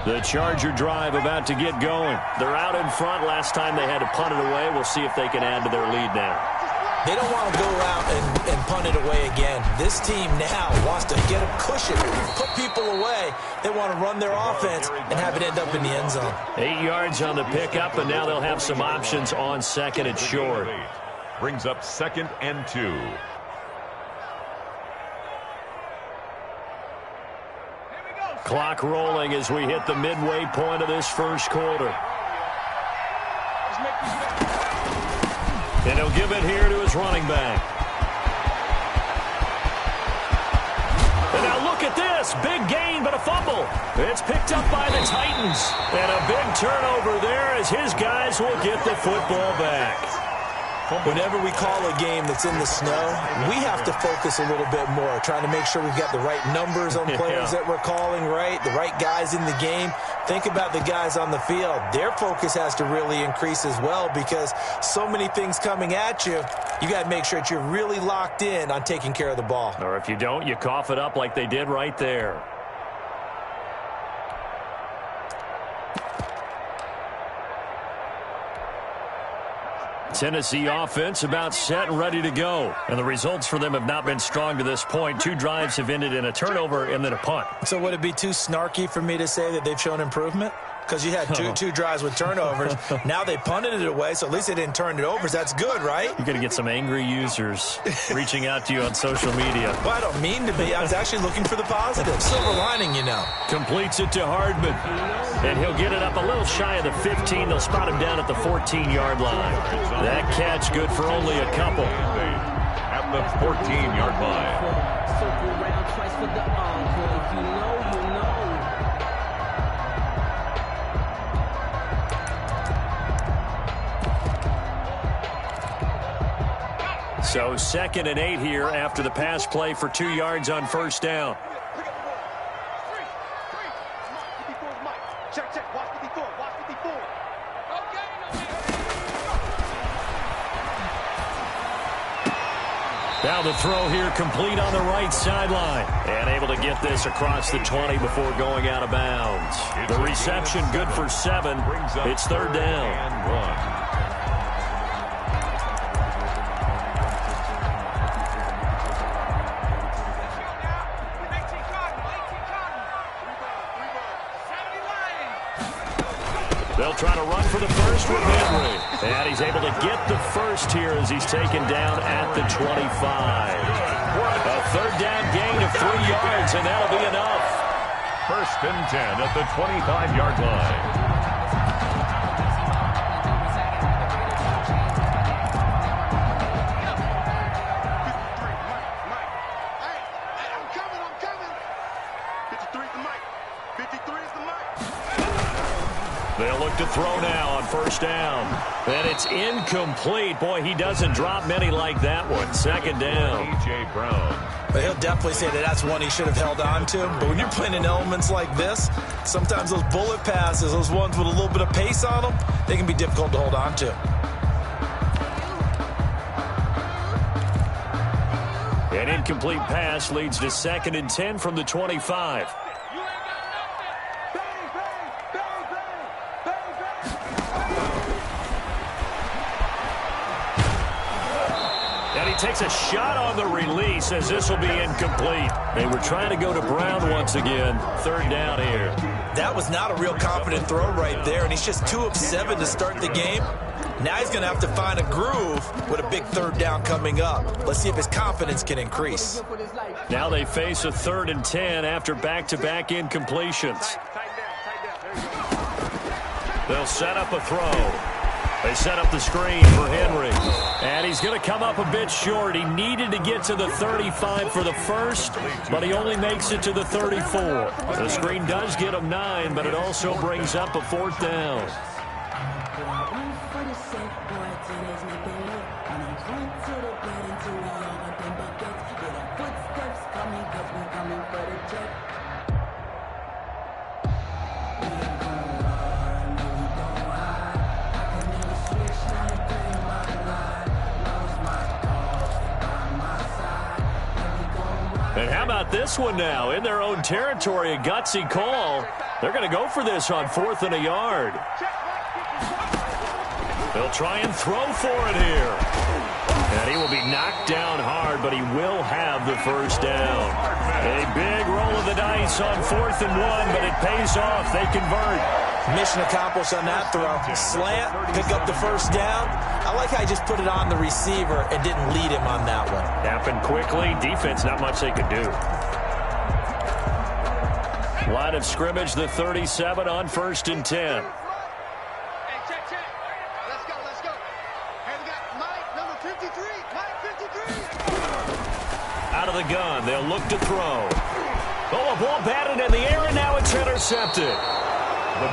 The Charger drive about to get going. They're out in front. Last time they had to punt it away. We'll see if they can add to their lead now. They don't want to go out and punt it away again. This team now wants to get a cushion, put people away. They want to run their offense and have it end up in the end zone. 8 yards on the pickup, and now they'll have some options on second and short. Brings up 2nd and 2. Clock rolling as we hit the midway point of this first quarter. And he'll give it here to his running back. And now look at this. Big gain, but a fumble. It's picked up by the Titans. And a big turnover there as his guys will get the football back. Whenever we call a game that's in the snow, we have to focus a little bit more, trying to make sure we've got the right numbers on players that we're calling, right? The right guys in the game. Think about the guys on the field. Their focus has to really increase as well because so many things coming at you, you got to make sure that you're really locked in on taking care of the ball. Or if you don't, you cough it up like they did right there. Tennessee offense about set and ready to go. And the results for them have not been strong to this point. 2 drives have ended in a turnover and then a punt. So would it be too snarky for me to say that they've shown improvement? Because you had two drives with turnovers. Now they punted it away, so at least they didn't turn it over. So that's good, right? You're going to get some angry users reaching out to you on social media. Well, I don't mean to be. I was actually looking for the positive. Silver lining, you know. Completes it to Hardman. And he'll get it up a little shy of the 15. They'll spot him down at the 14-yard line. That catch good for only a couple. At the 14-yard line. Circle around twice for the encore. If you know, you know. So 2nd and 8 here after the pass play for 2 yards on first down. Now the throw here complete on the right sideline. And able to get this across the 20 before going out of bounds. The reception good for 7. It's 3rd down. And 1. They'll try to run for the first with Henry. And he's able to get the first here as he's taken down at the 25. A 3rd down gain of 3 yards, and that'll be enough. 1st and 10 at the 25-yard line. They'll look to throw now on first down. And it's incomplete. Boy, he doesn't drop many like that one. 2nd down. A.J. Brown. But he'll definitely say that that's one he should have held on to. But when you're playing in elements like this, sometimes those bullet passes, those ones with a little bit of pace on them, they can be difficult to hold on to. An incomplete pass leads to 2nd and 10 from the 25. Takes a shot on the release as this will be incomplete. They were trying to go to Brown once again. 3rd down here. That was not a real confident throw right there, and he's just 2 of 7 to start the game. Now he's going to have to find a groove with a big 3rd down coming up. Let's see if his confidence can increase. Now they face a 3rd and 10 after back-to-back incompletions. They'll set up a throw. They set up the screen for Henry. And he's going to come up a bit short. He needed to get to the 35 for the first, but he only makes it to the 34. The screen does get him 9, but it also brings up a 4th down. about this one now? In their own territory, a gutsy call. They're going to go for this on 4th and a yard. They'll try and throw for it here. And he will be knocked down hard, but he will have the first down. A big roll of the dice on 4th and 1, but it pays off. They convert. Mission accomplished on that throw. Slant, pick up the first down. I like how I just put it on the receiver and didn't lead him on that one. Happened quickly. Defense, not much they could do. Line of scrimmage, the 37 on 1st and 10. Out of the gun, they'll look to throw. Oh, a ball batted in the air, and now it's intercepted.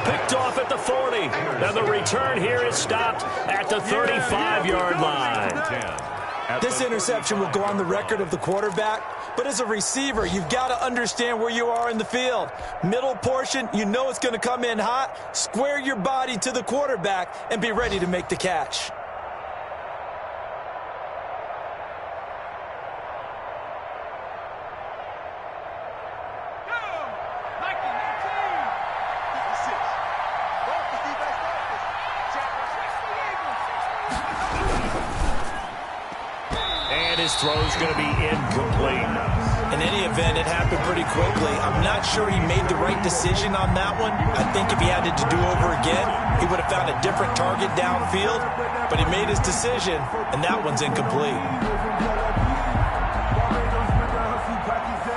Picked off at the 40. And the return here is stopped at the 35-yard line. This interception will go on the record of the quarterback, but as a receiver, you've got to understand where you are in the field. Middle portion, you know it's going to come in hot. Square your body to the quarterback and be ready to make the catch. His throw's going to be incomplete. In any event, it happened pretty quickly. I'm not sure he made the right decision on that one. I think if he had it to do over again, he would have found a different target downfield. But he made his decision, and that one's incomplete.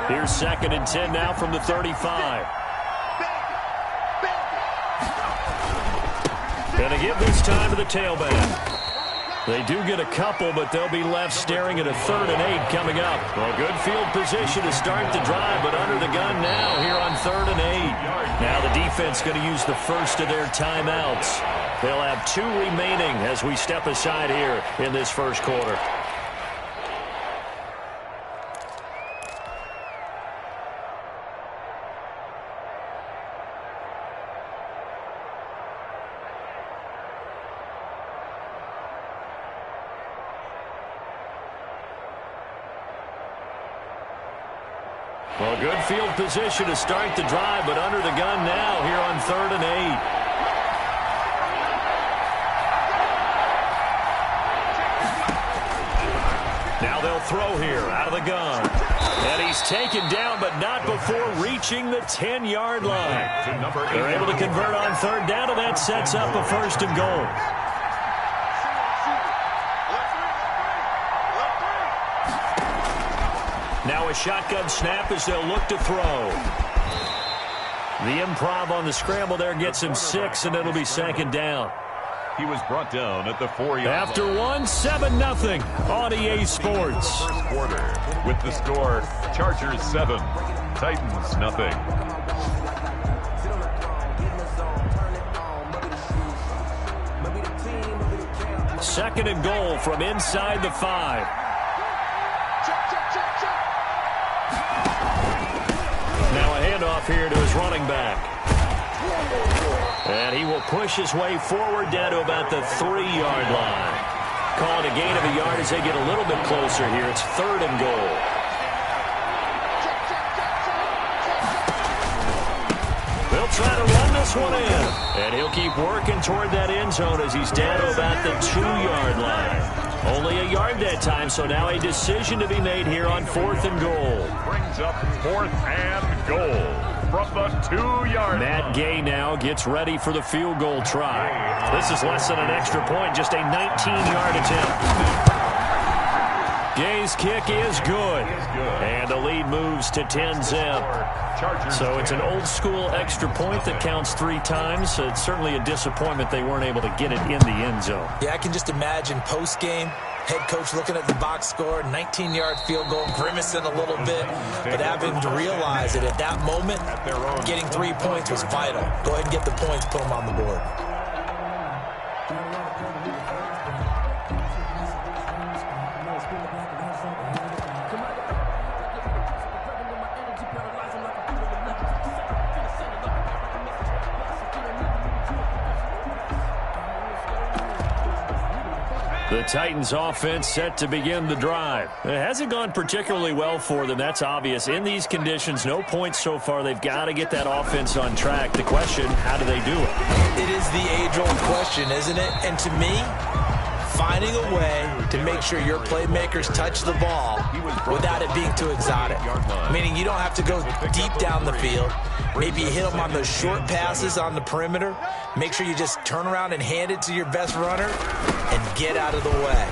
Here's 2nd and 10 now from the 35. Gonna give this time to the tailback. They do get a couple, but they'll be left staring at a 3rd and 8 coming up. Well, good field position to start the drive, but under the gun now here on 3rd and 8. Now the defense going to use the first of their timeouts. They'll have 2 remaining as we step aside here in this first quarter. Well, good field position to start the drive, but under the gun now here on 3rd and 8. Now they'll throw here out of the gun. And he's taken down, but not before reaching the 10-yard line. They're able to convert on 3rd down, and that sets up a 1st and goal. Now a shotgun snap as they'll look to throw. The improv on the scramble there gets him 6, and it'll be 2nd down. He was brought down at the 4-yard line. After 7-0 on EA Sports. First quarter with the score Chargers 7, Titans nothing. 2nd and goal from inside the 5. Now a handoff here to his running back. And he will push his way forward down to about the 3-yard line. Call it a gain of a yard as they get a little bit closer here. It's 3rd and goal. They'll try to run this one in. And he'll keep working toward that end zone as he's down to about the 2-yard line. Only a yard that time, so now a decision to be made here on 4th and goal. Brings up 4th and goal from the 2-yard line. Matt Gay now gets ready for the field goal try. This is less than an extra point, just a 19-yard attempt. Gay's kick is good. And the lead moves to 10-zip. So it's an old-school extra point that counts 3 times. It's certainly a disappointment they weren't able to get it in the end zone. Yeah, I can just imagine post-game, head coach looking at the box score, 19-yard field goal, grimacing a little bit, but having to realize that at that moment, getting 3 points was vital. Go ahead and get the points, put them on the board. The Titans offense set to begin the drive. It hasn't gone particularly well for them. That's obvious. In these conditions, no points so far. They've got to get that offense on track. The question, how do they do it? It is the age-old question, isn't it? And to me, finding a way to make sure your playmakers touch the ball without it being too exotic. Meaning you don't have to go deep down the field. Maybe you hit them on those short passes on the perimeter. Make sure you just turn around and hand it to your best runner and get out of the way.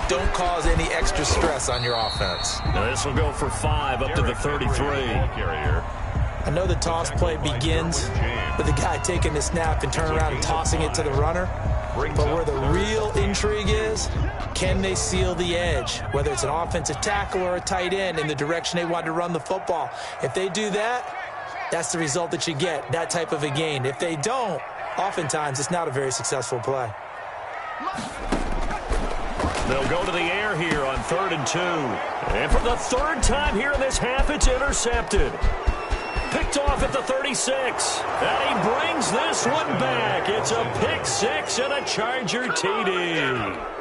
Don't cause any extra stress on your offense. Now this will go for 5 up to the 33. I know the toss play begins with the guy taking the snap and turning around and tossing it to the runner. But where the real intrigue is, can they seal the edge? Whether it's an offensive tackle or a tight end in the direction they want to run the football. If they do that, that's the result that you get, that type of a gain. If they don't, oftentimes it's not a very successful play. They'll go to the air here on 3rd and 2. And for the 3rd time here in this half, it's intercepted. Picked off at the 36. And he brings this one back. It's a pick 6 and a Charger TD.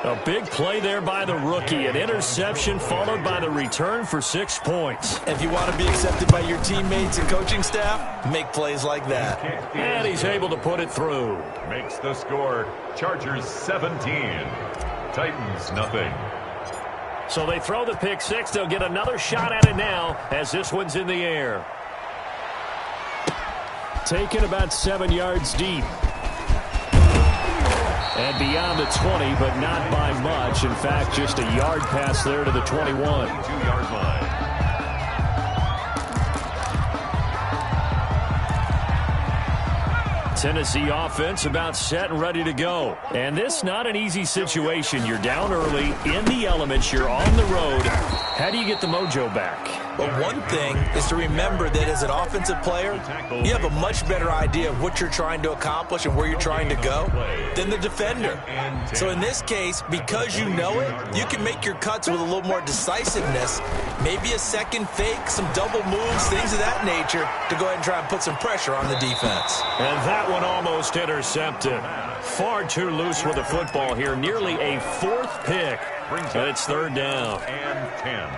A big play there by the rookie. An interception followed by the return for 6 points. If you want to be accepted by your teammates and coaching staff, make plays like that. And he's able to put it through. Makes the score Chargers 17. Titans nothing. So they throw the pick 6. They'll get another shot at it now as this one's in the air. Taken about 7 yards deep. And beyond the 20, but not by much. In fact, just a yard pass there to the 21. 2-yard line. Tennessee offense about set and ready to go. And this not an easy situation. You're down early, in the elements, you're on the road. How do you get the mojo back? But one thing is to remember that as an offensive player, you have a much better idea of what you're trying to accomplish and where you're trying to go than the defender. So in this case, because you know it, you can make your cuts with a little more decisiveness, maybe a second fake, some double moves, things of that nature, to go ahead and try and put some pressure on the defense. And that one almost intercepted. Far too loose with the football here. Nearly a 4th pick. And it's 3rd down. And 10.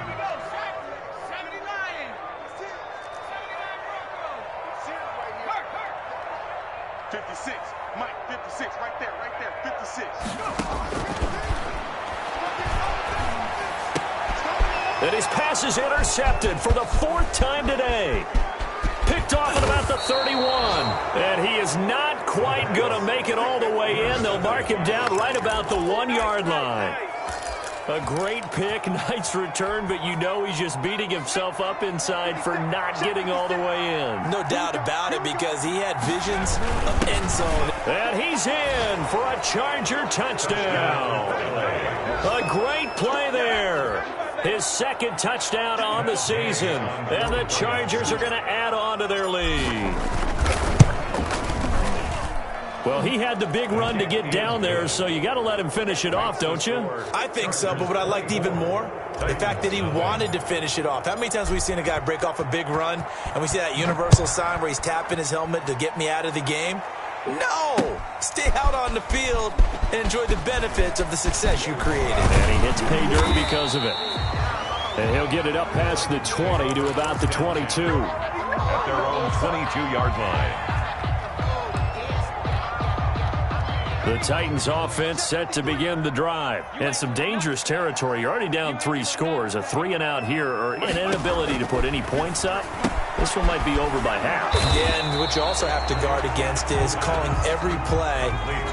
56, Mike, 56, right there, 56. And his pass is intercepted for the 4th time today. Picked off at about the 31. And he is not quite going to make it all the way in. They'll mark him down right about the 1-yard line. A great pick, nice return, but you know he's just beating himself up inside for not getting all the way in. No doubt about it, because he had visions of end zone. And he's in for a Charger touchdown. A great play there. His 2nd touchdown on the season. And the Chargers are going to add on to their lead. Well, he had the big run to get down there, so you got to let him finish it off, don't you? I think so, but what I liked even more, the fact that he wanted to finish it off. How many times have we seen a guy break off a big run, and we see that universal sign where he's tapping his helmet to get me out of the game? No! Stay out on the field and enjoy the benefits of the success you created. And he hits pay dirt because of it. And he'll get it up past the 20 to about the 22. At their own 22-yard line. The Titans offense set to begin the drive. And some dangerous territory. You're already down 3 scores. A 3-and-out here, or an inability to put any points up. This one might be over by half. And what you also have to guard against is calling every play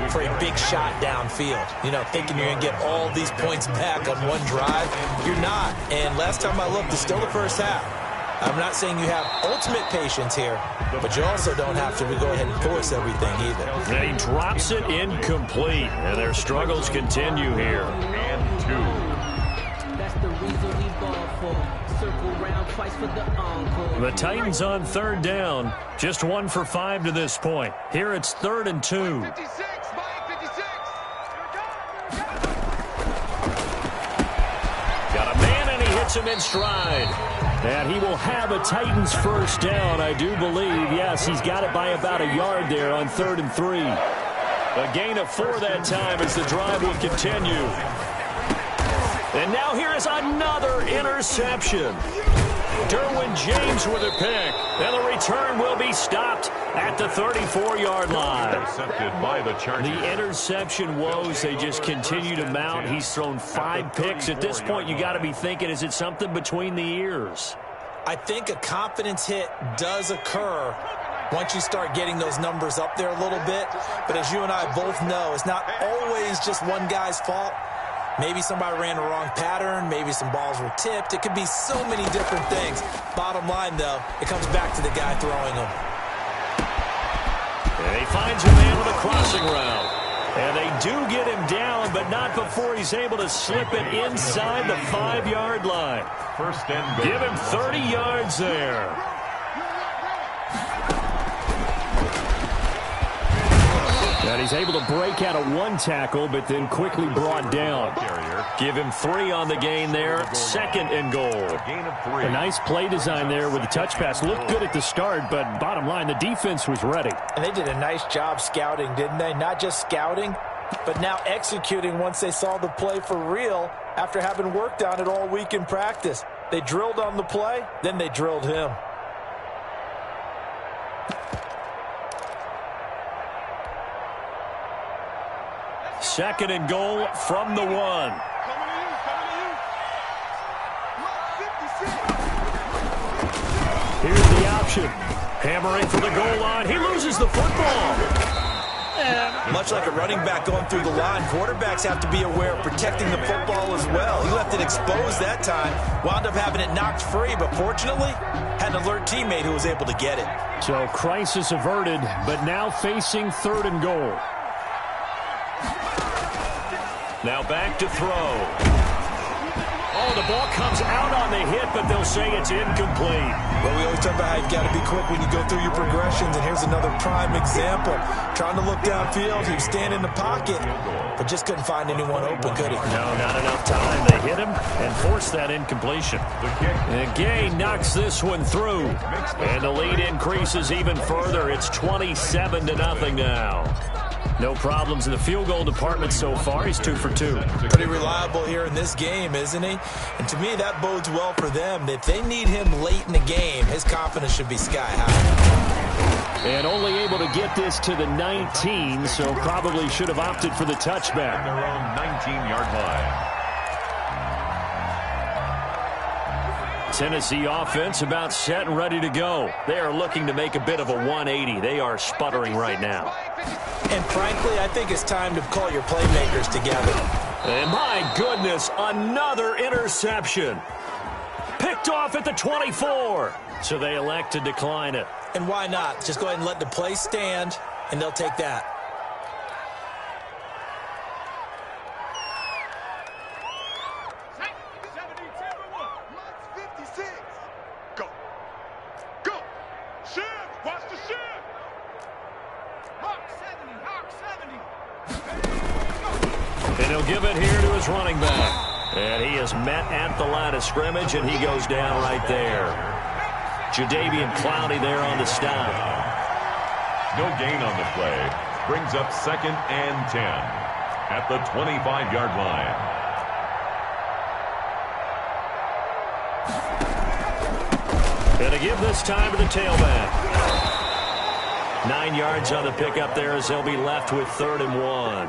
for a big shot downfield. You know, thinking you're going to get all these points back on one drive. You're not. And last time I looked, it's still the first half. I'm not saying you have ultimate patience here, but you also don't have to go ahead and force everything either. And he drops it incomplete, and their struggles continue here. And 2. That's the reason we ball for. Circle round twice for the encore. The Titans on 3rd down. Just 1 for 5 to this point. Here it's 3rd and 2. 56, Mike, 56. Got a man, and he hits him in stride. And he will have a Titans 1st down, I do believe. Yes, he's got it by about a yard there on 3rd and 3. A gain of 4 that time as the drive will continue. And now here is another interception. Derwin James with a pick. And the return will be stopped at the 34-yard line. Intercepted by the Chargers. The interception woes, they just continue to mount. He's thrown 5 picks. At this point, you got to be thinking, is it something between the ears? I think a confidence hit does occur once you start getting those numbers up there a little bit. But as you and I both know, it's not always just one guy's fault. Maybe somebody ran the wrong pattern. Maybe some balls were tipped. It could be so many different things. Bottom line, though, it comes back to the guy throwing them. And he finds a man with a crossing route. And they do get him down, but not before he's able to slip it inside the 5-yard line. First and goal. Give him 30 yards there. And he's able to break out of 1 tackle, but then quickly brought down. Give him 3 on the gain there. 2nd and goal. A nice play design there with the touch pass. Looked good at the start, but bottom line, the defense was ready. And they did a nice job scouting, didn't they? Not just scouting, but now executing once they saw the play for real after having worked on it all week in practice. They drilled on the play, then they drilled him. Second and goal from the 1. Here's the option. Hammering for the goal line. He loses the football. And much like a running back going through the line, quarterbacks have to be aware of protecting the football as well. He left it exposed that time, wound up having it knocked free, but fortunately, had an alert teammate who was able to get it. So crisis averted, but now facing 3rd and goal. Now back to throw. Oh, the ball comes out on the hit, but they'll say it's incomplete. Well, we always talk about how you've got to be quick when you go through your progressions, and here's another prime example. Trying to look downfield, he was standing in the pocket, but just couldn't find anyone open, could he? No, not enough time. They hit him and forced that incompletion. And Gay knocks this one through, and the lead increases even further. It's 27-0 now. No problems in the field goal department so far. He's 2 for 2. Pretty reliable here in this game, isn't he? And to me, that bodes well for them. If they need him late in the game, his confidence should be sky high. And only able to get this to the 19, so probably should have opted for the touchback. Their own 19-yard line. Tennessee offense about set and ready to go. They are looking to make a bit of a 180. They are sputtering right now. And frankly, I think it's time to call your playmakers together. And my goodness, another interception. Picked off at the 24. So they elect to decline it. And why not? Just go ahead and let the play stand, and they'll take that. And he'll give it here to his running back. And he is met at the line of scrimmage, and he goes down right there. Jadeveon Clowney there on the stop. No gain on the play. Brings up 2nd and 10 at the 25-yard line. And to give this time to the tailback. 9 yards on the pickup there as they'll be left with 3rd and 1.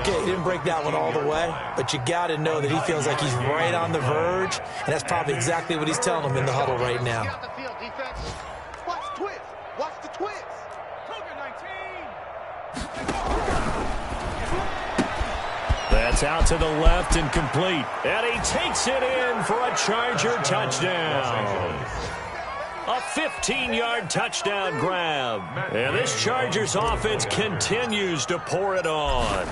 Okay, he didn't break that one all the way, but you got to know that he feels like he's right on the verge, and that's probably exactly what he's telling them in the huddle right now. Watch the twist. Watch the twist. That's out to the left and complete. And he takes it in for a Charger touchdown. A 15-yard touchdown grab. And this Chargers offense continues to pour it on.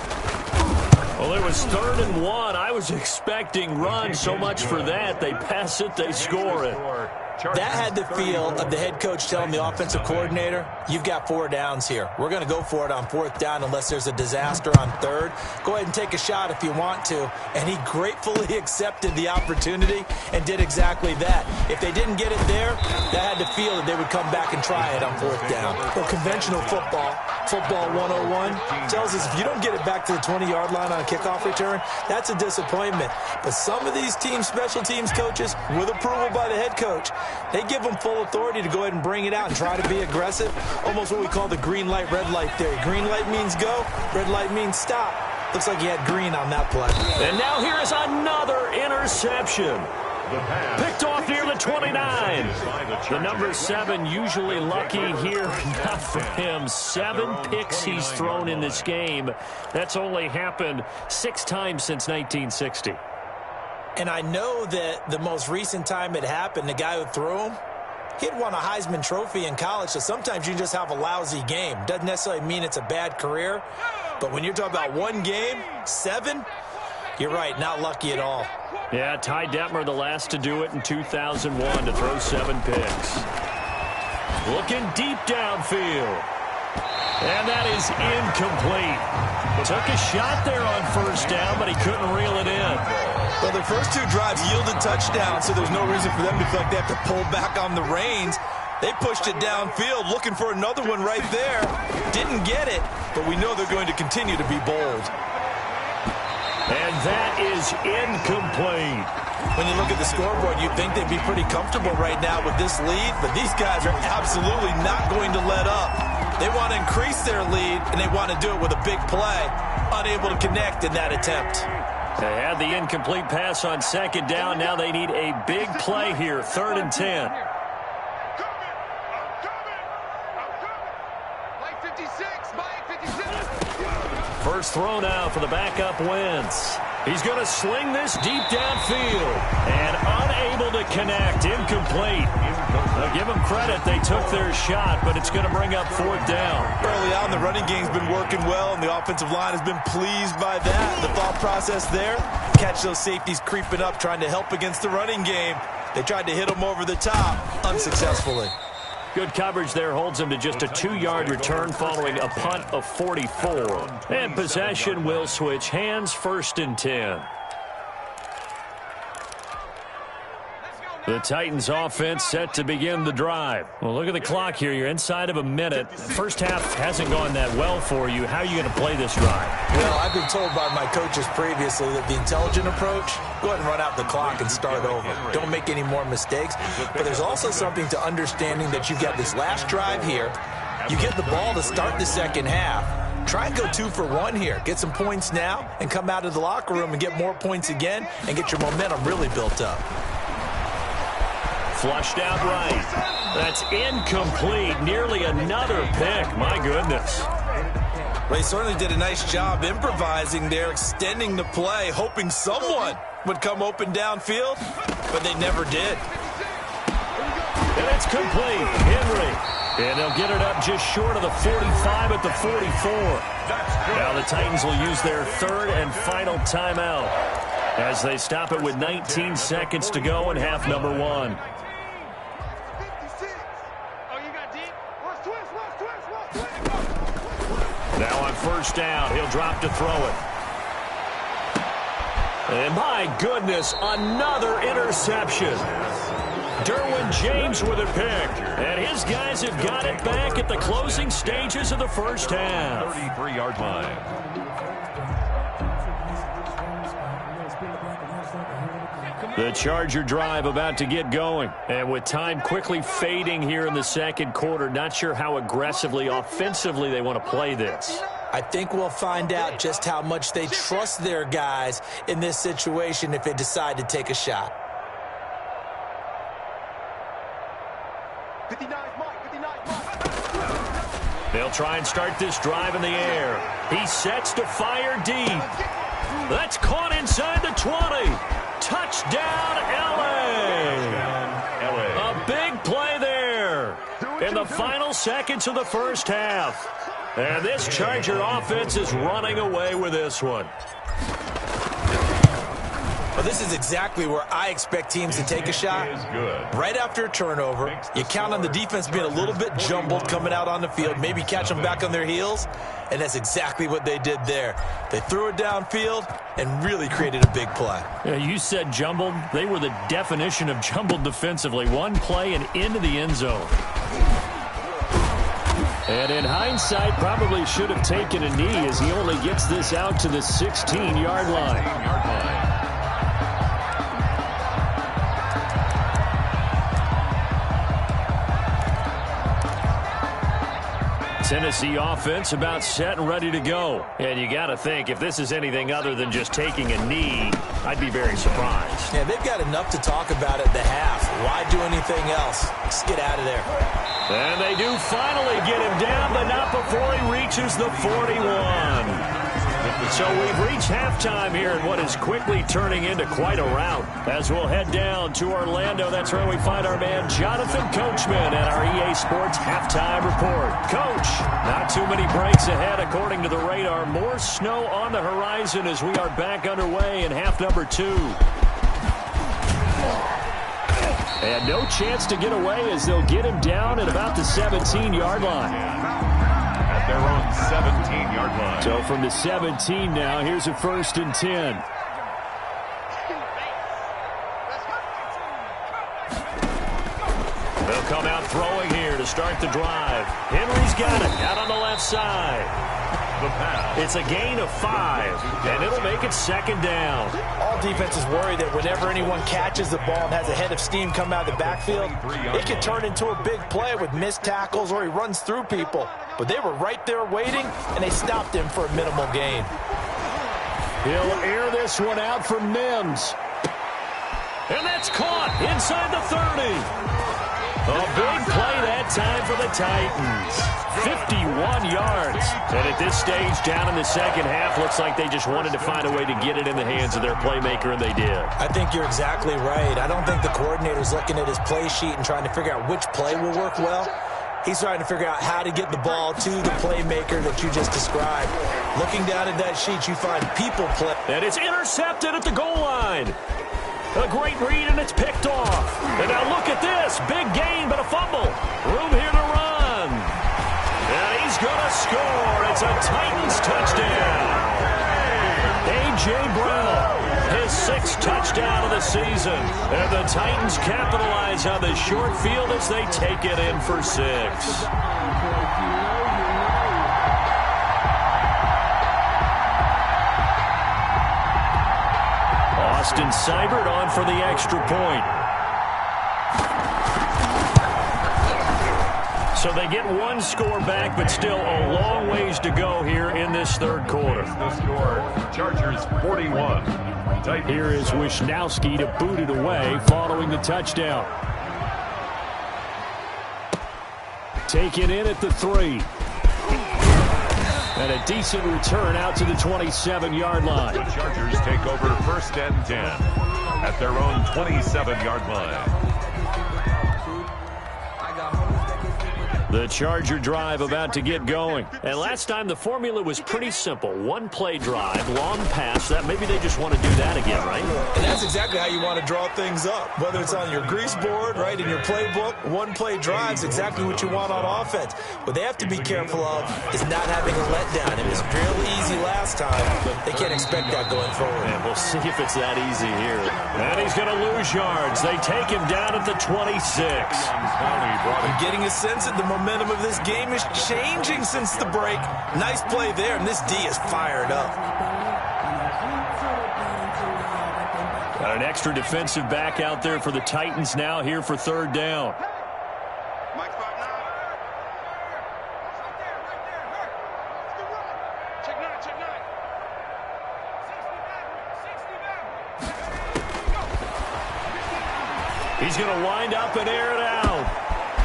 Well, it was 3rd and 1. I was expecting run so much for that. They pass it, they score it. That had the feel of the head coach telling the offensive coordinator, you've got 4 downs here. We're going to go for it on 4th down unless there's a disaster on 3rd. Go ahead and take a shot if you want to. And he gratefully accepted the opportunity and did exactly that. If they didn't get it there, that had the feel that they would come back and try it on 4th down. Well, conventional football 101, tells us if you don't get it back to the 20-yard line on a kickoff return, that's a disappointment. But some of these special teams coaches, with approval by the head coach, they give them full authority to go ahead and bring it out and try to be aggressive. Almost what we call the green light, red light theory. Green light means go, red light means stop. Looks like he had green on that play. And now here is another interception. Picked off near the 29. The number 7 usually lucky here. Not for him. 7 picks he's thrown in this game. That's only happened 6 times since 1960. And I know that the most recent time it happened, the guy who threw him, he had won a Heisman Trophy in college, so sometimes you just have a lousy game. Doesn't necessarily mean it's a bad career, but when you're talking about 1 game, 7, you're right, not lucky at all. Yeah, Ty Detmer, the last to do it in 2001, to throw 7 picks. Looking deep downfield. And that is incomplete. Took a shot there on 1st down, but he couldn't reel it in. Well, their first 2 drives yielded touchdowns, so there's no reason for them to feel like they have to pull back on the reins. They pushed it downfield, looking for another one right there. Didn't get it, but we know they're going to continue to be bold. And that is incomplete. When you look at the scoreboard, you'd think they'd be pretty comfortable right now with this lead, but these guys are absolutely not going to let up. They want to increase their lead, and they want to do it with a big play. Unable to connect in that attempt. They had the incomplete pass on 2nd down. Now they need a big play here, 3rd and 10. First throw now for the backup Wentz. He's going to sling this deep downfield and unable to connect. Incomplete. Now give them credit. They took their shot, but it's going to bring up 4th down. Early on, the running game's been working well, and the offensive line has been pleased by that. The thought process there, catch those safeties creeping up, trying to help against the running game. They tried to hit them over the top, unsuccessfully. Good coverage there holds him to just a 2-yard return following a punt of 44. And possession will switch hands, 1st and 10. The Titans offense set to begin the drive. Well, look at the clock here. You're inside of a minute. First half hasn't gone that well for you. How are you going to play this drive? Well, I've been told by my coaches previously that the intelligent approach, go ahead and run out the clock and start over. Don't make any more mistakes. But there's also something to understanding that you've got this last drive here. You get the ball to start the second half. Try and go 2 for 1 here. Get some points now and come out of the locker room and get more points again and get your momentum really built up. Flushed out right. That's incomplete. Nearly another pick. My goodness. Well, he certainly did a nice job improvising there, extending the play, hoping someone would come open downfield, but they never did. And it's complete. Henry. And they'll get it up just short of the 45 at the 44. Now the Titans will use their 3rd and final timeout as they stop it with 19 seconds to go in half number 1. Now on 1st down, he'll drop to throw it. And my goodness, another interception. Derwin James with a pick. And his guys have got it back at the closing stages of the first half. 33-yard line. The Charger drive about to get going. And with time quickly fading here in the 2nd quarter, not sure how aggressively, offensively they want to play this. I think we'll find out just how much they trust their guys in this situation if they decide to take a shot. 59, Mike, 59, Mike. They'll try and start this drive in the air. He sets to fire deep. That's caught inside the 20. Touchdown, L.A. A big play there in the final seconds of the first half. And this Charger offense is running away with this one. Well, this is exactly where I expect teams to take a shot. Right after a turnover, you count on the defense being a little bit jumbled coming out on the field, maybe catch them back on their heels, and that's exactly what they did there. They threw it downfield and really created a big play. Yeah, you said jumbled. They were the definition of jumbled defensively. One play and into the end zone. And in hindsight, probably should have taken a knee as he only gets this out to the 16-yard line. Tennessee offense about set and ready to go. And you got to think, if this is anything other than just taking a knee, I'd be very surprised. Yeah, they've got enough to talk about at the half. Why do anything else? Let's get out of there. And they do finally get him down, but not before he reaches the 41. So we've reached halftime here in what is quickly turning into quite a rout. As we'll head down to Orlando, that's where we find our man Jonathan Coachman at our EA Sports Halftime Report. Coach, not too many breaks ahead according to the radar. More snow on the horizon as we are back underway in half number 2. And no chance to get away as they'll get him down at about the 17-yard line. Their own 17-yard line. So from the 17 now, here's a 1st and 10. They'll come out throwing here to start the drive. Henry's got it out on the left side. The pass. It's a gain of 5, and it'll make it 2nd down. All defenses worry that whenever anyone catches the ball and has a head of steam come out of the backfield, it can turn into a big play with missed tackles or he runs through people. But they were right there waiting, and they stopped him for a minimal gain. He'll air this one out for Mims. And that's caught inside the 30. A big play that time for the Titans. 51 yards. And at this stage, down in the second half, looks like they just wanted to find a way to get it in the hands of their playmaker, and they did. I think you're exactly right. I don't think the coordinator's looking at his play sheet and trying to figure out which play will work well. He's trying to figure out how to get the ball to the playmaker that you just described. Looking down at that sheet, you find people play. And it's intercepted at the goal line. A great read, and it's picked off. And now look at this. Big gain, but a fumble. Room here to run. And he's going to score. It's a Titans touchdown. A.J. Brown, his 6th touchdown of the season. And the Titans capitalize on the short field as they take it in for 6. Austin Seibert on for the extra point. So they get one score back, but still a long ways to go here in this 3rd quarter. The score, Chargers 41. Here is Wisnowski to boot it away following the touchdown. Taken in at the 3. And a decent return out to the 27-yard line. The Chargers take over 1st and 10 at their own 27-yard line. The Charger drive about to get going. And last time the formula was pretty simple. One play drive, long pass. That maybe they just want to do that again, right? And that's exactly how you want to draw things up. Whether it's on your grease board, right, in your playbook, one play drive's exactly what you want on offense. What they have to be careful of is not having a letdown. It was real easy last time. They can't expect that going forward. And we'll see if it's that easy here. And he's going to lose yards. They take him down at the 26. I'm getting a sense that the momentum of this game is changing since the break. Nice play there, and this D is fired up. Got an extra defensive back out there for the Titans now here for 3rd down. He's going to wind up and air it out.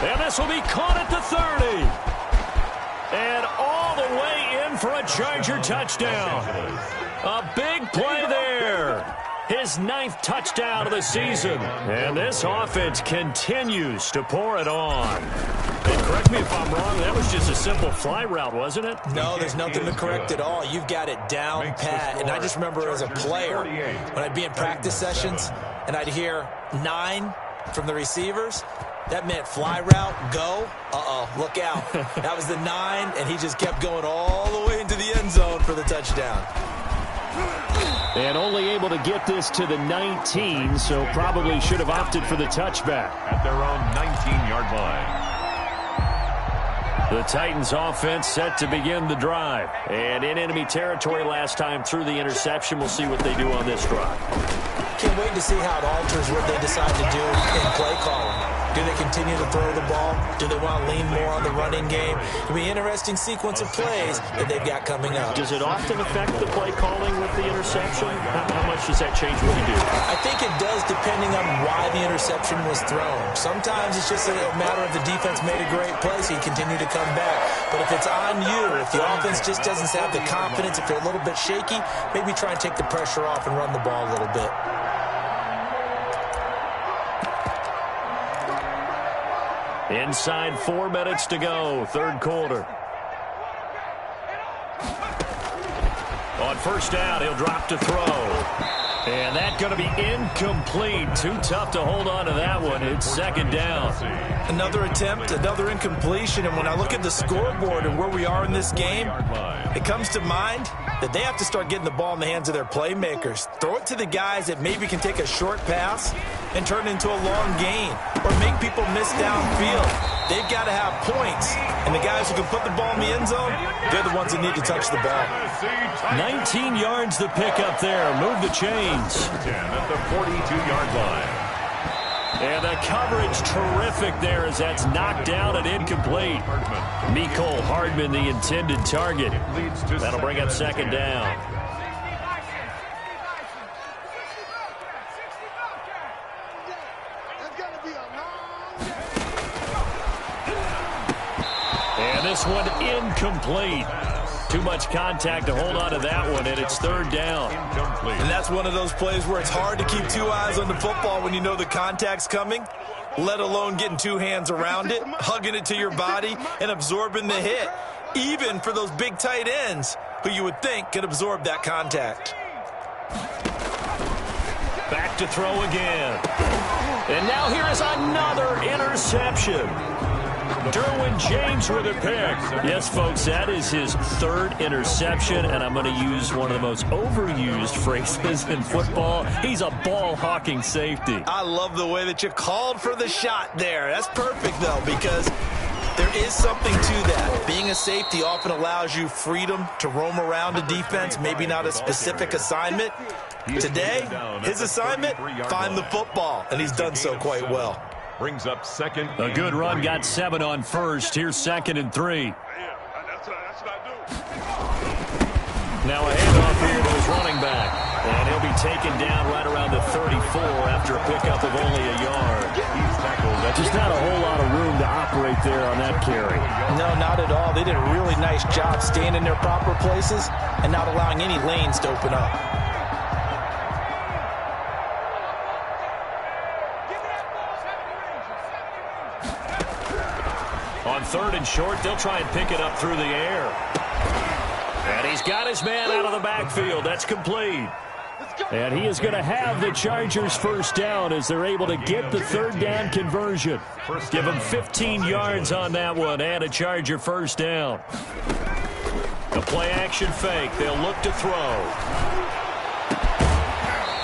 And this will be caught at the 30. And all the way in for a Charger touchdown. A big play there. His 9th touchdown of the season. And this offense continues to pour it on. And correct correct me if I'm wrong, that was just a simple fly route, wasn't it? No, there's nothing to correct at all. You've got it down pat. And I just remember as a player, when I'd be in practice sessions and I'd hear 9 from the receivers, that meant fly route, go. Uh-oh, look out. That was the 9, and he just kept going all the way into the end zone for the touchdown. And only able to get this to the 19, so probably should have opted for the touchback. At their own 19-yard line. The Titans offense set to begin the drive. And in enemy territory last time through the interception. We'll see what they do on this drive. Can't wait to see how it alters what they decide to do in play calling. Do they continue to throw the ball? Do they want to lean more on the running game? It'll be an interesting sequence of plays that they've got coming up. Does it often affect the play calling with the interception? How much does that change what you do? I think it does depending on why the interception was thrown. Sometimes it's just a matter of the defense made a great play, so you continue to come back. But if it's on you, if the offense just doesn't have the confidence, if they're a little bit shaky, maybe try and take the pressure off and run the ball a little bit. Inside 4 minutes to go, third quarter. On first down, he'll drop to throw. And that's going to be incomplete. Too tough to hold on to that one. It's second down. Another attempt, another incompletion. And when I look at the scoreboard and where we are in this game, it comes to mind that they have to start getting the ball in the hands of their playmakers. Throw it to the guys that maybe can take a short pass and turn it into a long gain or make people miss downfield. They've got to have points. And the guys who can put the ball in the end zone, they're the ones that need to touch the ball. 19 yards the pickup there. Move the chains. 10 at the 42-yard line. And the coverage terrific there as that's knocked down and incomplete. Mecole Hardman, the intended target. That'll bring up second down. And this one incomplete. Too much contact to hold on to that one, and it's third down. And that's one of those plays where it's hard to keep 2 eyes on the football when you know the contact's coming, let alone getting 2 hands around it, hugging it to your body, and absorbing the hit, even for those big tight ends who you would think could absorb that contact. Back to throw again. And now here is another interception. Derwin James with a pick. Yes, folks, that is his 3rd interception, and I'm going to use one of the most overused phrases in football. He's a ball-hawking safety. I love the way that you called for the shot there. That's perfect, though, because there is something to that. Being a safety often allows you freedom to roam around a defense, maybe not a specific assignment. Today, his assignment, find the football, and he's done so quite well. Brings up second. A good run, got 7 on first. Here's 2nd and 3. Now a handoff here to his running back. And he'll be taken down right around the 34 after a pickup of only a yard. He's tackled. Just not a whole lot of room to operate there on that carry. No, not at all. They did a really nice job staying in their proper places and not allowing any lanes to open up. On 3rd and short, they'll try and pick it up through the air. And he's got his man out of the backfield. That's complete. And he is going to have the Chargers first down as they're able to get the 3rd down conversion. Give him 15 yards on that one and a Charger first down. The play action fake. They'll look to throw.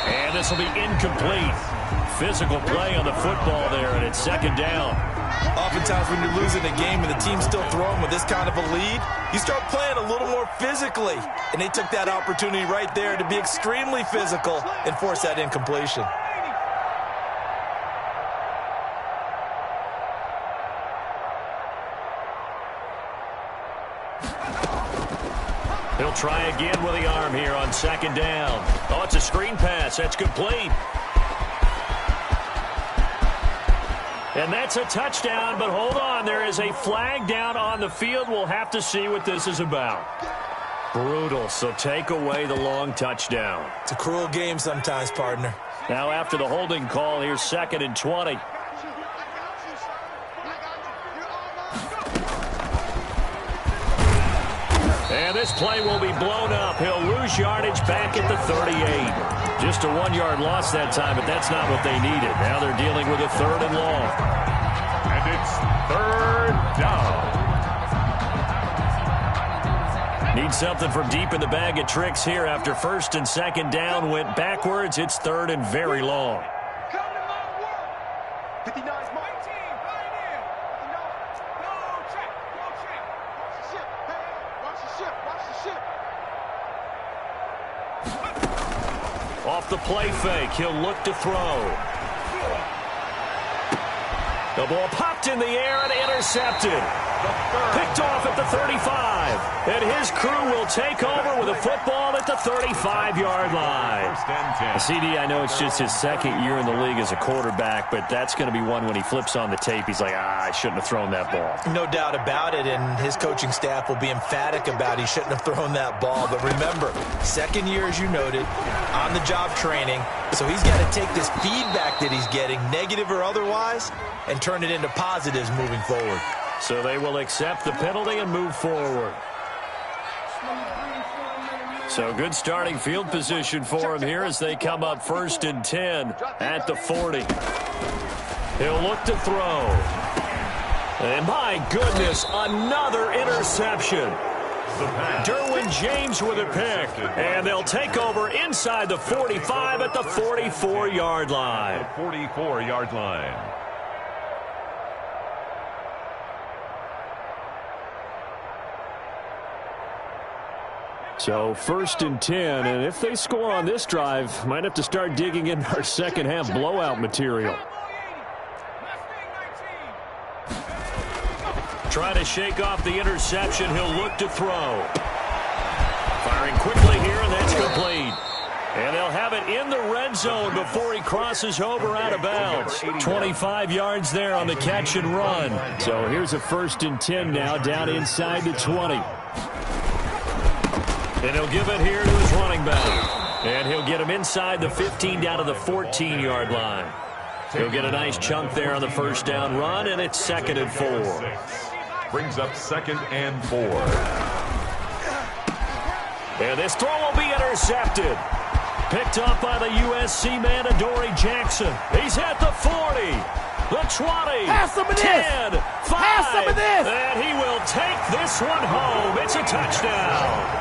And this will be incomplete. Physical play on the football there, and it's 2nd down. Oftentimes when you're losing a game and the team's still throwing with this kind of a lead, you start playing a little more physically. And they took that opportunity right there to be extremely physical and force that incompletion. He'll try again with the arm here on 2nd down. Oh, it's a screen pass. That's complete. And that's a touchdown, but hold on. There is a flag down on the field. We'll have to see what this is about. Brutal, so take away the long touchdown. It's a cruel game sometimes, partner. Now after the holding call, here's 2nd and 20. And this play will be blown up. He'll lose yardage back at the 38. Just a 1-yard loss that time, but that's not what they needed. Now they're dealing with a 3rd and long. And it's 3rd down. Need something from deep in the bag of tricks here. After 1st and 2nd down went backwards, it's 3rd and very long. Come to my work. 59's my team. Right here. 59. Go check. Go check. Watch the ship. Hey, watch the ship. Watch the ship. Off the play fake, he'll look to throw. The ball popped in the air and intercepted. Picked off at the 35. And his crew will take over with a football at the 35-yard line. First and 10. CD, I know it's just his 2nd year in the league as a quarterback, but that's going to be one when he flips on the tape. He's like, I shouldn't have thrown that ball. No doubt about it, and his coaching staff will be emphatic about he shouldn't have thrown that ball. But remember, 2nd year, as you noted, on-the-job training. So he's got to take this feedback that he's getting, negative or otherwise, and turn it into positives moving forward. So they will accept the penalty and move forward. So good starting field position for him here as they come up 1st and 10 at the 40. He'll look to throw. And my goodness, another interception. Derwin James with a pick. And they'll take over inside the 45 at the 44-yard line. The 44-yard line. So 1st and 10, and if they score on this drive, might have to start digging in our second half blowout material. Trying to shake off the interception, he'll look to throw. Firing quickly here, and that's complete. And they'll have it in the red zone before he crosses over out of bounds. 25 yards there on the catch and run. So here's a 1st and 10 now, down inside the 20. And he'll give it here to his running back. And he'll get him inside the 15 down to the 14-yard line. He'll get a nice chunk there on the 1st down run, and it's 2nd and 4. Brings up 2nd and 4. And this throw will be intercepted. Picked up by the USC man, Adoree Jackson. He's at the 40, the 20, Have some of this. 10, 5. Have some of this. And he will take this one home. It's a touchdown.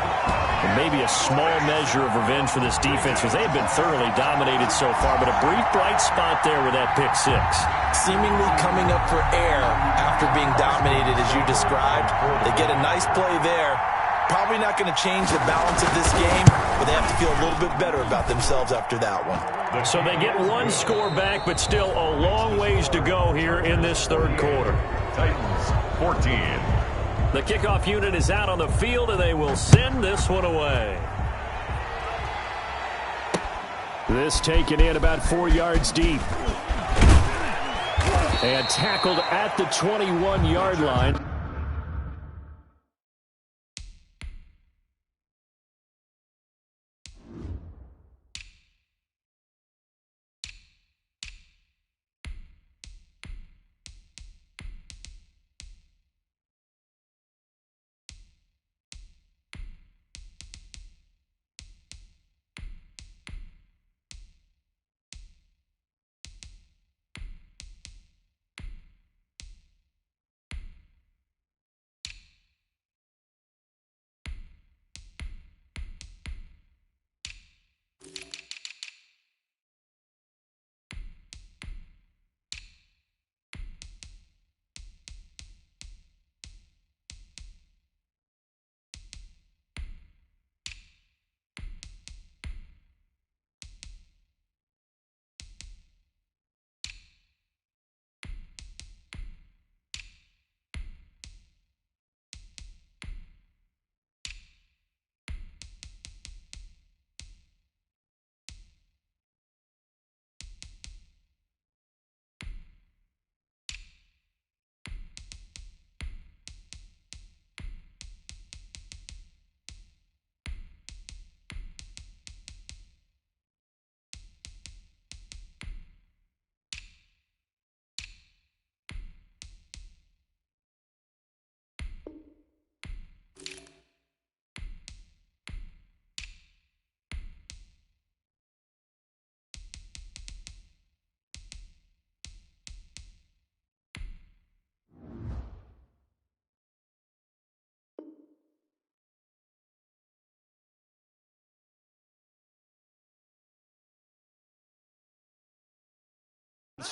And maybe a small measure of revenge for this defense because they've been thoroughly dominated so far, but a brief bright spot there with that pick 6. Seemingly coming up for air after being dominated as you described. They get a nice play there. Probably not going to change the balance of this game, but they have to feel a little bit better about themselves after that one. So they get one score back, but still a long ways to go here in this 3rd quarter. Titans 14. The kickoff unit is out on the field, and they will send this one away. This taken in about 4 yards deep. And tackled at the 21-yard line.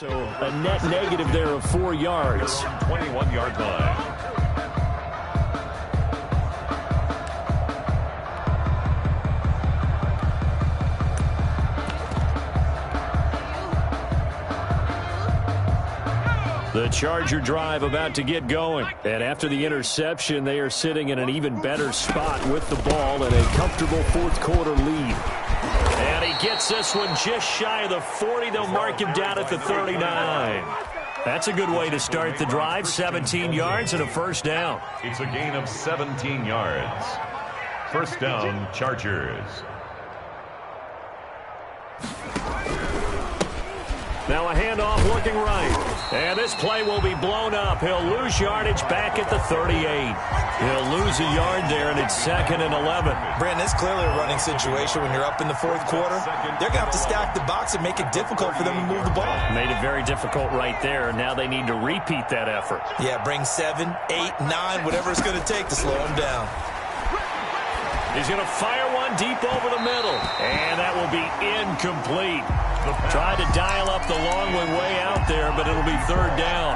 So a net negative there of 4 yards. 21-yard line. The Charger drive about to get going. And after the interception, they are sitting in an even better spot with the ball and a comfortable fourth-quarter lead. And he gets this one just shy of the 40. They'll mark him down at the 39. That's a good way to start the drive. 17 yards and a first down. It's a gain of 17 yards. First down, Chargers. Now a handoff looking right. And this play will be blown up. He'll lose yardage back at the 38. He'll lose a yard there, and it's 2nd and 11. Brandon, it's clearly a running situation when you're up in the fourth quarter. They're going to have to stack the box and make it difficult for them to move the ball. Made it very difficult right there. Now they need to repeat that effort. Yeah, bring 7, 8, 9, whatever it's going to take to slow him down. He's going to fire one deep over the middle. And that will be incomplete. Tried to dial up the long one way out there, but it'll be 3rd down.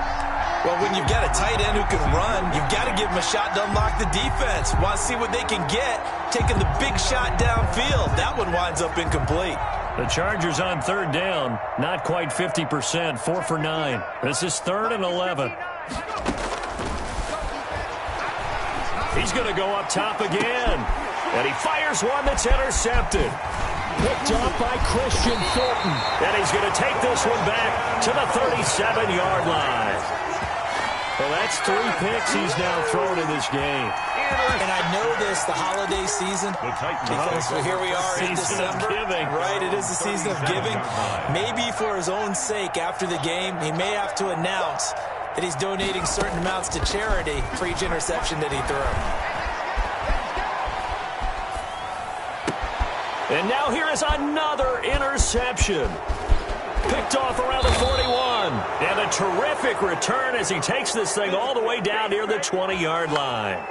Well, when you've got a tight end who can run, you've got to give him a shot to unlock the defense. Want to see what they can get, taking the big shot downfield. That one winds up incomplete. The Chargers on 3rd down, not quite 50%, 4 for 9. This is 3rd and 11. He's going to go up top again. And he fires one that's intercepted. Picked off by Christian Fulton. And he's going to take this one back to the 37-yard line. Well, that's 3 picks he's now thrown in this game. And I know this, the holiday season, because here we are in December. Right, it is the season of giving. Maybe for his own sake, after the game, he may have to announce that he's donating certain amounts to charity for each interception that he threw. And now here is another interception. Picked off around the 41. And a terrific return as he takes this thing all the way down near the 20-yard line.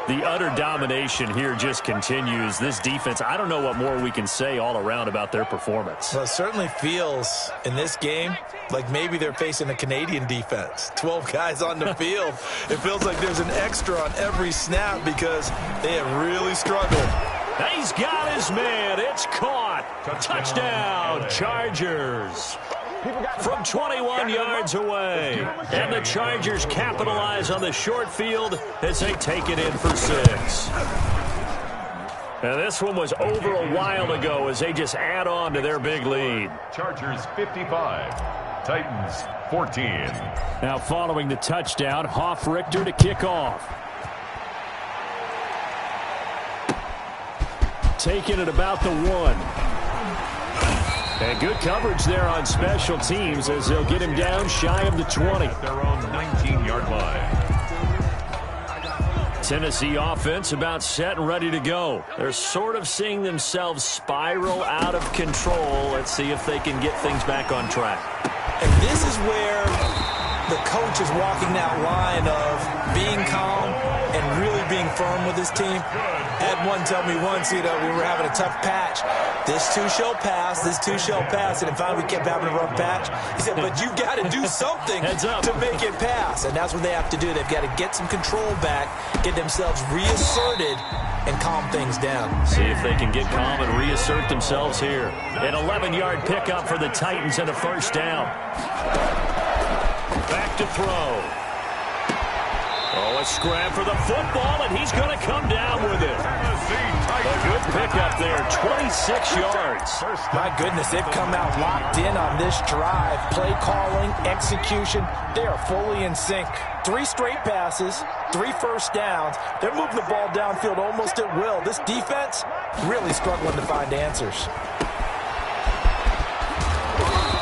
The utter domination here just continues. This defense, I don't know what more we can say all around about their performance. Well, it certainly feels in this game like maybe they're facing a Canadian defense. 12 guys on the field. It feels like there's an extra on every snap because they have really struggled. He's got his man. It's caught. Touchdown, Chargers. From 21 yards away. And the Chargers capitalize on the short field as they take it in for 6. And this one was over a while ago as they just add on to their big lead. Chargers 55, Titans 14. Now following the touchdown, Richter to kick off. Taking it about the 1. And good coverage there on special teams as they'll get him down shy of the 20. Their own 19-yard line. Tennessee offense about set and ready to go. They're sort of seeing themselves spiral out of control. Let's see if they can get things back on track. And this is where the coach is walking that line of being calm and really being firm with his team. Had one tell me once, we were having a tough patch. This too shall pass, this too shall pass. And finally we kept having a rough patch. He said, but you've got to do something to make it pass. And that's what they have to do. They've got to get some control back, get themselves reasserted, and calm things down. See if they can get calm and reassert themselves here. An 11-yard pickup for the Titans and a first down. Back to throw. Oh, a scrap for the football, and he's going to come down with it. A good pickup there, 26 yards. My goodness, they've come out locked in on this drive. Play calling, execution, they are fully in sync. 3 straight passes, 3 first downs. They're moving the ball downfield almost at will. This defense really struggling to find answers.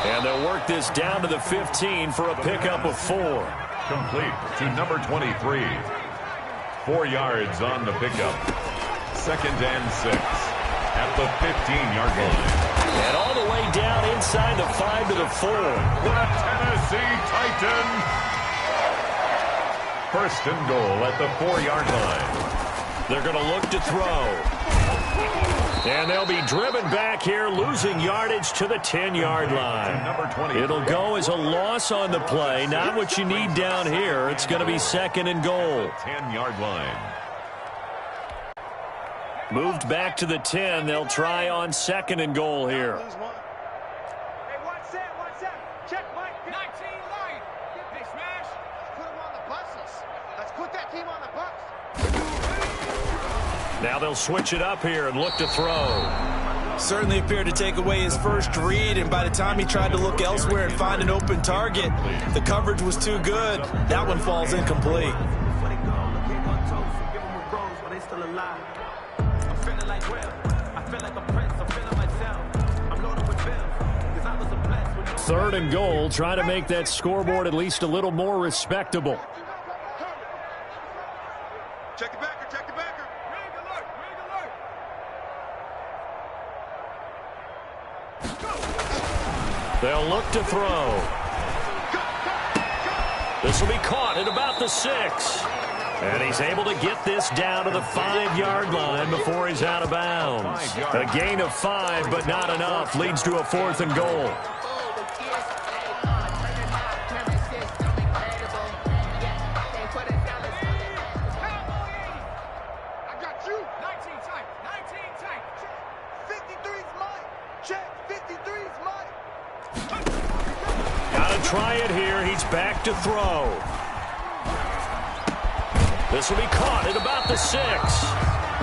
And they'll work this down to the 15 for a pickup of 4. Complete to number 23. 4 yards on the pickup. 2nd and 6 at the 15-yard line. And all the way down inside the 5 to the 4. The Tennessee Titans. 1st and goal at the 4-yard line. They're going to look to throw. And they'll be driven back here, losing yardage to the 10-yard line. It'll go as a loss on the play. Not what you need down here. It's going to be 2nd and goal. 10-yard line. Moved back to the 10. They'll try on 2nd and goal here. Hey, one set. Check, Mike. 19 line. Hey, smash. Put him on the buses. Let's put that team on the bus. Now they'll switch it up here and look to throw. Certainly appeared to take away his first read, and by the time he tried to look elsewhere and find an open target, the coverage was too good. That one falls incomplete. Third and goal, try to make that scoreboard at least a little more respectable. Check the backer. They'll look to throw. This will be caught at about the 6. And he's able to get this down to the 5-yard line before he's out of bounds. A gain of 5, but not enough. Leads to a 4th and goal. Try it here. He's back to throw. This will be caught at about the 6.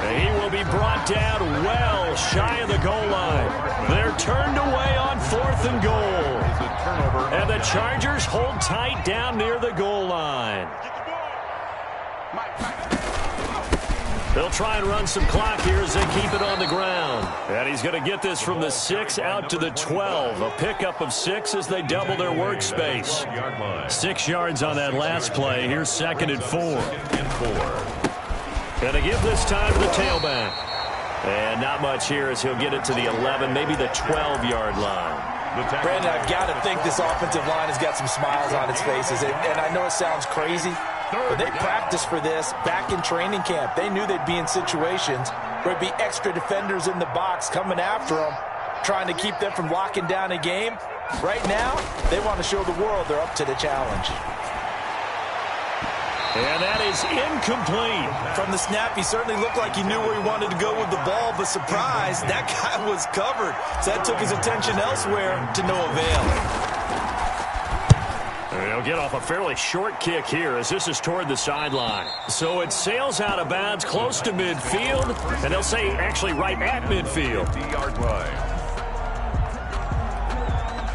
And he will be brought down well shy of the goal line. They're turned away on 4th and goal. And the Chargers hold tight down near the goal line. They'll try and run some clock here as they keep it on the ground. And he's going to get this from the 6 out to the 12. A pickup of 6 as they double their workspace. 6 yards on that last play. Here's 2nd and 4. Going to give this time to the tailback. And not much here as he'll get it to the 11, maybe the 12-yard line. Brandon, I've got to think this offensive line has got some smiles on its faces. And I know it sounds crazy, but they practiced for this back in training camp. They knew they'd be in situations where there'd be extra defenders in the box coming after them, trying to keep them from locking down a game. Right now, they want to show the world they're up to the challenge. And that is incomplete. From the snap, he certainly looked like he knew where he wanted to go with the ball, but surprise, that guy was covered. So that took his attention elsewhere to no avail. They'll get off a fairly short kick here as this is toward the sideline. So it sails out of bounds close to midfield, and they'll say actually right at midfield. 50-yard line.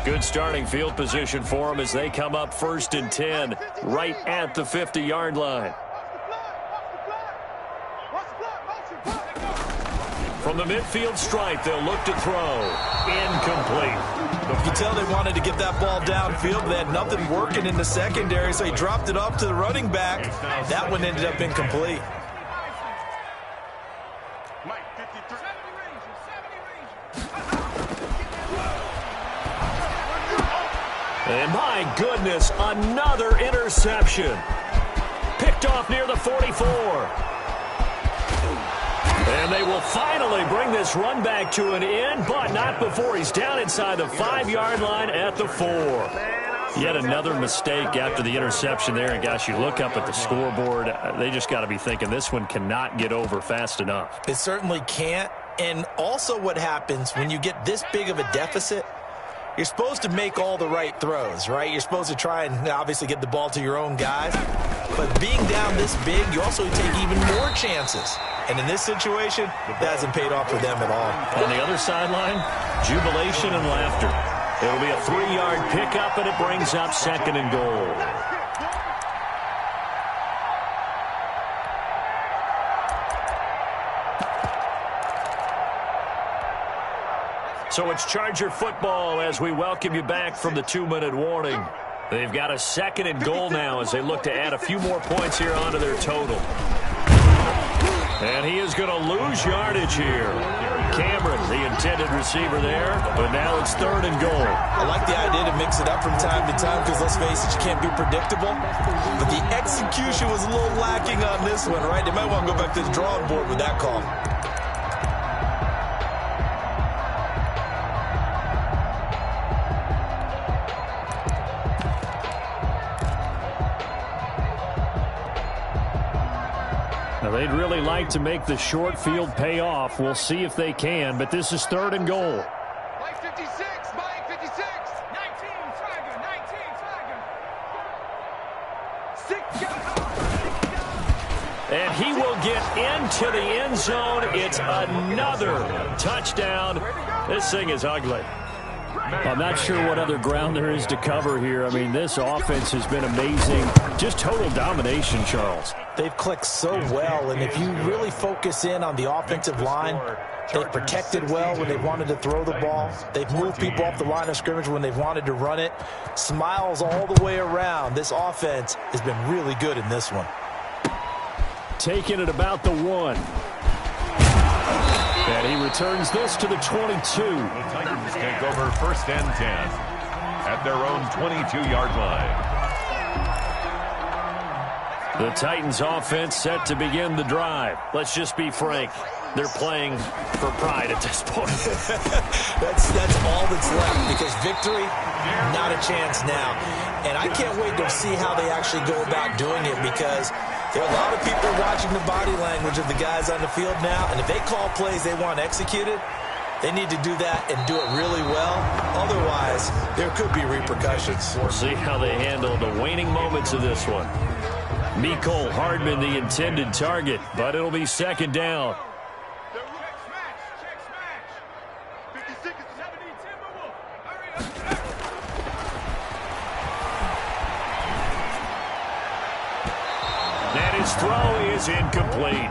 Good starting field position for them as they come up 1st and 10 right at the 50-yard line. From the midfield stripe, they'll look to throw. Incomplete. You can tell they wanted to get that ball downfield, but they had nothing working in the secondary, so he dropped it off to the running back. That one ended up incomplete. And my goodness, another interception. Picked off near the 44. And they will finally bring this run back to an end, but not before he's down inside the 5-yard line at the 4. Yet another mistake after the interception there. And, gosh, you look up at the scoreboard, they just got to be thinking this one cannot get over fast enough. It certainly can't. And also what happens when you get this big of a deficit, you're supposed to make all the right throws, right? You're supposed to try and obviously get the ball to your own guys. But being down this big, you also take even more chances. And in this situation, that hasn't paid off for them at all. On the other sideline, jubilation and laughter. It'll be a 3-yard pickup, and it brings up 2nd and goal. So it's Charger football as we welcome you back from the 2-minute warning. They've got a 2nd and goal now as they look to add a few more points here onto their total. And he is going to lose yardage here. Cameron, the intended receiver there, but now it's 3rd and goal. I like the idea to mix it up from time to time because, let's face it, you can't be predictable. But the execution was a little lacking on this one, right? They might want to go back to the drawing board with that call. Now, they'd really like to make the short field pay off. We'll see if they can, but this is 3rd and goal. Mike 56, Mike 56. 19, Tiger, 19, Tiger. 6 guys. And he will get into the end zone. It's another touchdown. This thing is ugly. I'm not sure what other ground there is to cover here. I mean, this offense has been amazing. Just total domination, Charles. They've clicked so well, and if you really focus in on the offensive line, they've protected well when they wanted to throw the ball. They've moved people off the line of scrimmage when they've wanted to run it. Smiles all the way around. This offense has been really good in this one. Taking it about the 1. And he returns this to the 22. The Titans take over 1st and 10 at their own 22-yard line. The Titans offense set to begin the drive. Let's just be frank. They're playing for pride at this point. That's all that's left, because victory, not a chance now. And I can't wait to see how they actually go about doing it, because there are a lot of people watching the body language of the guys on the field now, and if they call plays they want executed, they need to do that and do it really well. Otherwise, there could be repercussions. We'll see how they handle the waning moments of this one. Mecole Hardman, the intended target, but it'll be 2nd down. Check smash. 56 is 70, Timberwolf. Hurry up. And his throw is incomplete.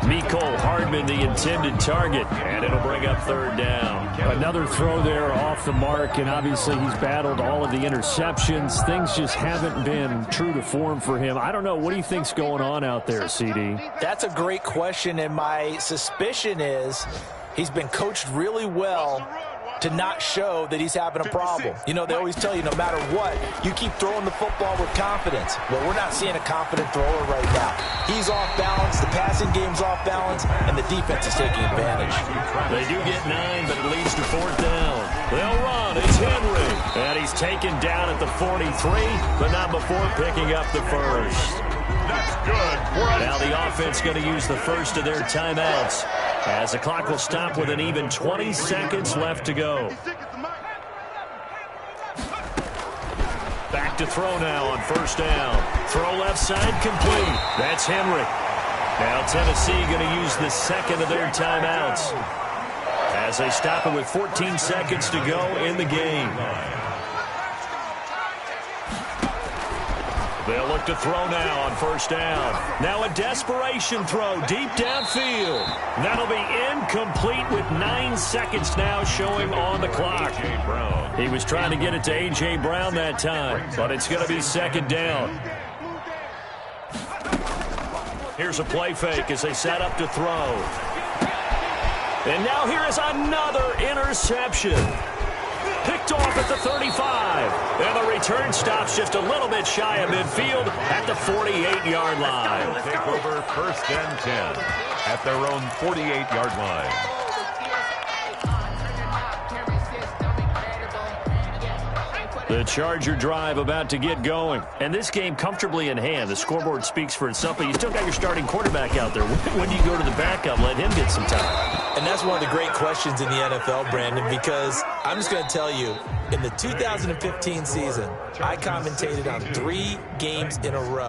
Mecole Hardman, the intended target, and it'll bring up 3rd down. Another throw there off the mark, and obviously he's battled all of the interceptions. Things just haven't been true to form for him. I don't know. What do you think's going on out there, CD? That's a great question, and my suspicion is he's been coached really well to not show that he's having a problem. You know, they always tell you no matter what, you keep throwing the football with confidence. Well, we're not seeing a confident thrower right now. He's off balance, the passing game's off balance, and the defense is taking advantage. They do get 9, but it leads to 4th down. They'll run. It's Henry. And he's taken down at the 43, but not before picking up the 1st. That's good. Now the offense going to use the first of their timeouts, as the clock will stop with an even 20 seconds left to go. Back to throw now on 1st down. Throw left side complete. That's Henry. Now Tennessee going to use the 2nd of their timeouts, as they stop it with 14 seconds to go in the game. They'll look to throw now on 1st down. Now a desperation throw deep downfield. That'll be incomplete with 9 seconds now showing on the clock. He was trying to get it to A.J. Brown that time, but it's going to be 2nd down. Here's a play fake as they set up to throw. And now here is another interception. Picked off at the 35. And the return stops just a little bit shy of midfield at the 48-yard line. Take over 1st and 10 at their own 48-yard line. The Charger drive about to get going. And this game comfortably in hand. The scoreboard speaks for itself, but you still got your starting quarterback out there. When do you go to the backup, let him get some time? And that's one of the great questions in the NFL, Brandon, because I'm just going to tell you, in the 2015 season, I commentated on 3 games in a row.